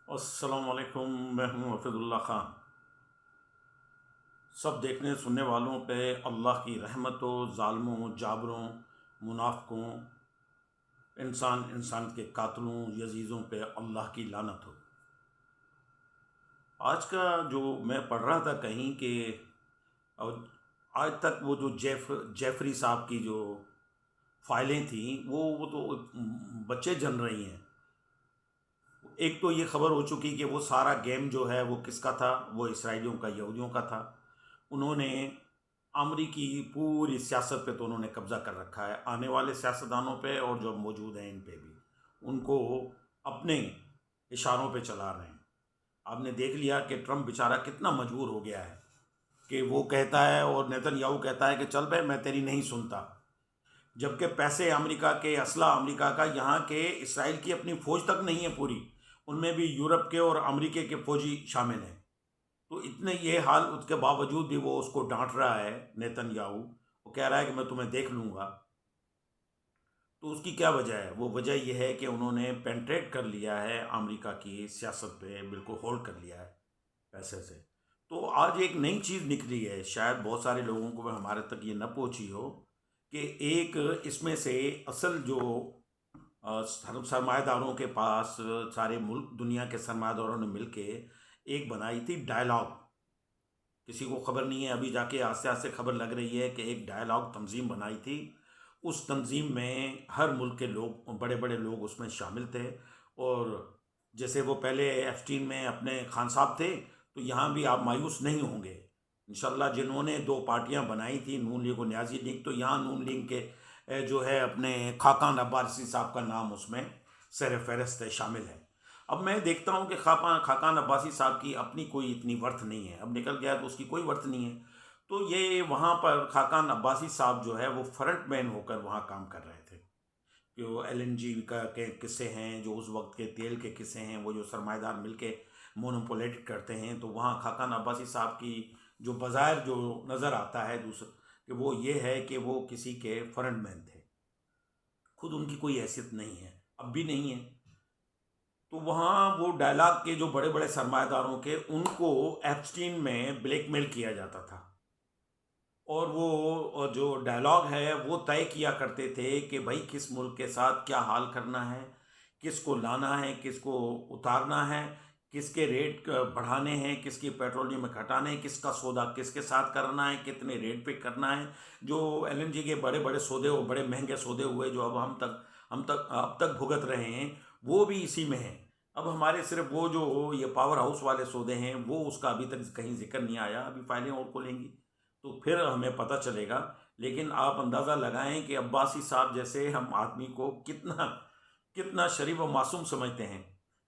السلام علیکم، میں ہوں حفیظ اللہ خان۔ سب دیکھنے سننے والوں پہ اللہ کی رحمت ہو، ظالموں، جابروں، منافقوں، انسان کے قاتلوں، یزیدوں پہ اللہ کی لعنت ہو۔ آج کا جو میں پڑھ رہا تھا کہیں کہ اور آج تک وہ جو جیفری صاحب کی جو فائلیں تھیں وہ تو بچے جن رہی ہیں۔ ایک تو یہ خبر ہو چکی کہ وہ سارا گیم جو ہے وہ کس کا تھا، وہ اسرائیلیوں کا، یہودیوں کا تھا۔ انہوں نے امریکی پوری سیاست پہ تو انہوں نے قبضہ کر رکھا ہے، آنے والے سیاستدانوں پہ اور جو موجود ہیں ان پہ بھی، ان کو اپنے اشاروں پہ چلا رہے ہیں۔ آپ نے دیکھ لیا کہ ٹرمپ بیچارہ کتنا مجبور ہو گیا ہے کہ وہ کہتا ہے اور نیتن یاہو کہتا ہے کہ چل بھائی میں تیری نہیں سنتا، جبکہ پیسے امریکہ کے، اسلحہ امریکہ کا، یہاں کے اسرائیل کی اپنی فوج تک نہیں ہے پوری، ان میں بھی یورپ کے اور امریکہ کے فوجی شامل ہیں۔ تو اتنے یہ حال اس کے باوجود بھی وہ اس کو ڈانٹ رہا ہے نیتن یاہو، وہ کہہ رہا ہے کہ میں تمہیں دیکھ لوں گا۔ تو اس کی کیا وجہ ہے؟ وہ وجہ یہ ہے کہ انہوں نے پینٹریٹ کر لیا ہے امریکہ کی سیاست پہ، بالکل ہولڈ کر لیا ہے پیسے سے۔ تو آج ایک نئی چیز نکلی ہے، شاید بہت سارے لوگوں کو ہمارے تک یہ نہ پہنچی ہو، کہ ایک اس میں سے اصل جو سرمایہ داروں کے پاس، سارے ملک دنیا کے سرمایہ داروں نے مل کے ایک بنائی تھی ڈائلاگ۔ کسی کو خبر نہیں ہے، ابھی جا کے آستے آستے خبر لگ رہی ہے کہ ایک ڈائلاگ تنظیم بنائی تھی۔ اس تنظیم میں ہر ملک کے لوگ، بڑے بڑے لوگ اس میں شامل تھے، اور جیسے وہ پہلے ایفسٹین میں اپنے خان صاحب تھے، تو یہاں بھی آپ مایوس نہیں ہوں گے انشاءاللہ۔ جنہوں نے دو پارٹیاں بنائی تھی، نون لیگ اور نیازی لیگ، تو یہاں نون لیگ کے جو ہے اپنے خاقان عباسی صاحب کا نام اس میں سر فہرست ہے، شامل ہے۔ اب میں دیکھتا ہوں کہ خاقان عباسی صاحب کی اپنی کوئی اتنی ورتھ نہیں ہے، اب نکل گیا تو اس کی کوئی ورتھ نہیں ہے۔ تو یہ وہاں پر خاقان عباسی صاحب جو ہے وہ فرنٹ مین ہو کر وہاں کام کر رہے تھے، کہ وہ ایل این جی کا کے قصے ہیں، جو اس وقت کے تیل کے قصے ہیں، وہ جو سرمایہ دار مل کے مونوپولیٹ کرتے ہیں، تو وہاں خاقان عباسی صاحب کی جو بظاہر جو نظر آتا ہے دوسرا، کہ وہ یہ ہے کہ وہ کسی کے فرنٹ مین تھے، خود ان کی کوئی حیثیت نہیں ہے، اب بھی نہیں ہے۔ تو وہاں وہ ڈائلاگ کے جو بڑے بڑے سرمایہ داروں کے، ان کو ایپسٹین میں بلیک میل کیا جاتا تھا، اور وہ جو ڈائلاگ ہے وہ طے کیا کرتے تھے کہ بھائی کس ملک کے ساتھ کیا حال کرنا ہے، کس کو لانا ہے، کس کو اتارنا ہے، کس کے ریٹ بڑھانے ہیں، کس کی پیٹرولیم میں گھٹانے ہیں، کس کا سودا کس کے ساتھ کرنا ہے، کتنے ریٹ پہ کرنا ہے۔ جو ایل این جی کے بڑے بڑے سودے، وہ بڑے مہنگے سودے ہوئے جو اب تک بھگت رہے ہیں، وہ بھی اسی میں ہیں۔ اب ہمارے صرف وہ جو یہ پاور ہاؤس والے سودے ہیں، وہ اس کا ابھی تک کہیں ذکر نہیں آیا، ابھی فائلیں اور کھولیں گی تو پھر ہمیں پتہ چلے گا۔ لیکن آپ اندازہ لگائیں کہ عباسی صاحب جیسے ہم آدمی کو کتنا شریف و معصوم سمجھتے ہیں،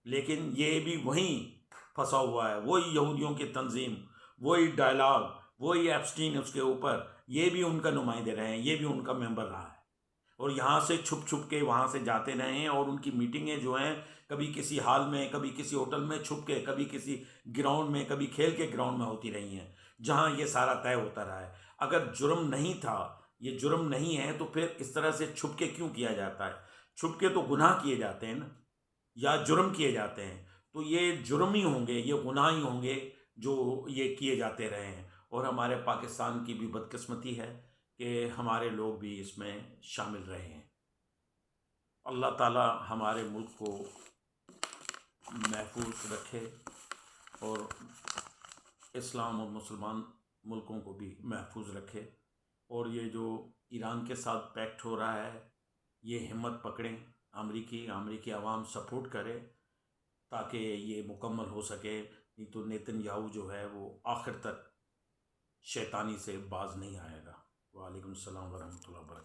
لیکن یہ بھی وہیں پھنسا ہوا ہے، وہی یہودیوں کی تنظیم، وہی ڈائلاگ، وہی ایپسٹین اس کے اوپر، یہ بھی ان کا نمائندے رہے ہیں، یہ بھی ان کا ممبر رہا ہے، اور یہاں سے چھپ چھپ کے وہاں سے جاتے رہے ہیں، اور ان کی میٹنگیں جو ہیں کبھی کسی ہال میں، کبھی کسی ہوٹل میں چھپ کے، کبھی کسی گراؤنڈ میں، کبھی کھیل کے گراؤنڈ میں ہوتی رہی ہیں، جہاں یہ سارا طے ہوتا رہا ہے۔ اگر جرم نہیں تھا، یہ جرم نہیں ہے، تو پھر اس طرح سے چھپ کے کیوں کیا جاتا ہے؟ چھپ کے تو گناہ کیے جاتے ہیں نا، یا جرم کیے جاتے ہیں، تو یہ جرم ہی ہوں گے، یہ گناہ ہی ہوں گے جو یہ کیے جاتے رہے ہیں۔ اور ہمارے پاکستان کی بھی بدقسمتی ہے کہ ہمارے لوگ بھی اس میں شامل رہے ہیں۔ اللہ تعالی ہمارے ملک کو محفوظ رکھے، اور اسلام اور مسلمان ملکوں کو بھی محفوظ رکھے، اور یہ جو ایران کے ساتھ پیکٹ ہو رہا ہے، یہ ہمت پکڑیں، امریکی عوام سپورٹ کرے تاکہ یہ مکمل ہو سکے، نہیں تو نیتن یاہو جو ہے وہ آخر تک شیطانی سے باز نہیں آئے گا۔ وعلیکم السلام ورحمۃ اللہ وبرکاتہ۔